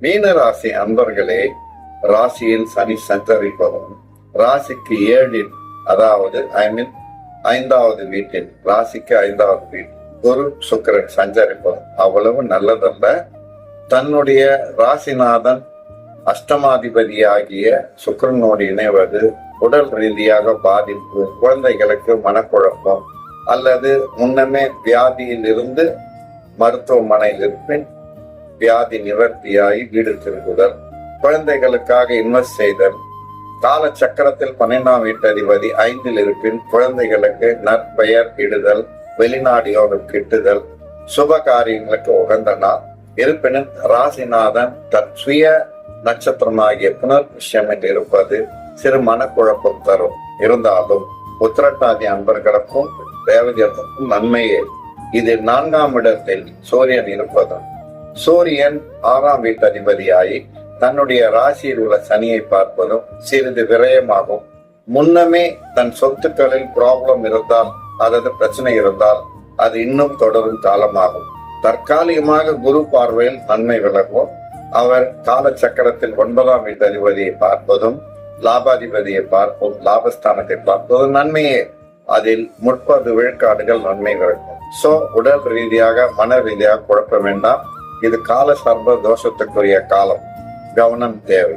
மீன ராசி அன்பர்களே, ராசியில் சனி சஞ்சரிப்பதும் ராசிக்கு 7 அதாவது ஐந்தாவது வீட்டில், ராசிக்கு 5வது வீட்டில் குரு சுக்கிரன் சஞ்சரிப்பதும் அவ்வளவு நல்லதல்ல. தன்னுடைய ராசிநாதன் அஷ்டமாதிபதியாகிய சுக்கிரனோடு இணைவது உடல் ரீதியாக பாதிப்பு, குழந்தைகளுக்கு மனக்குழப்பம் அல்லது முன்னமே வியாதியில் இருந்து மருத்துவமனையில் இருப்பின் வியாதி நிவர்த்தியாகி வீடு திரும்புதல், குழந்தைகளுக்காக இன்வெஸ்ட் செய்தல், கால சக்கரத்தில் 12ஆம் வீட்டதிபதி 5இல் இருப்பின் குழந்தைகளுக்கு நற்பெயர் இடுதல், வெளிநாடு யோகம் கிட்டுதல், சுப காரியங்களுக்கு உகந்த நாள். இருப்பினும் ராசிநாதன் தன் சுய நட்சத்திரமாகிய புனர்புஷ்யமில் இருப்பது சிறு மனக்குழப்பம் தரும். இருந்தாலும் உத்திரட்டாதி அன்பர்களுக்கும் தேவதையத்துக்கும் நன்மையே. இதில் 4ஆம் இடத்தில் சூரியன் இருப்பதும், சூரியன் 6ஆம் வீட்டதிபதியாகி தன்னுடைய ராசியில் உள்ள சனியை பார்ப்பதும் சிறிது விரயமாகும். முன்னமே தன் சொத்துக்களில் ப்ராப்ளம் இருந்தால் அல்லது பிரச்சனை இருந்தால் அது இன்னும் தொடரும் காலமாகும். தற்காலிகமாக குரு பார்வையில் நன்மை விலகும். அவர் கால சக்கரத்தில் 9ஆம் வீட்டதிபதியை பார்ப்பதும் லாபாதிபதியை பார்ப்பதும் லாபஸ்தானத்தை பார்ப்பதும் நன்மையே. அதில் 30 விழுக்காடுகள் நன்மை விளக்கும். சோ உடல் ரீதியாக மன ரீதியாக குழப்ப வேண்டாம். இது கால சர்ப தோஷத்துக்குரிய காலம். கவனம் தேவை.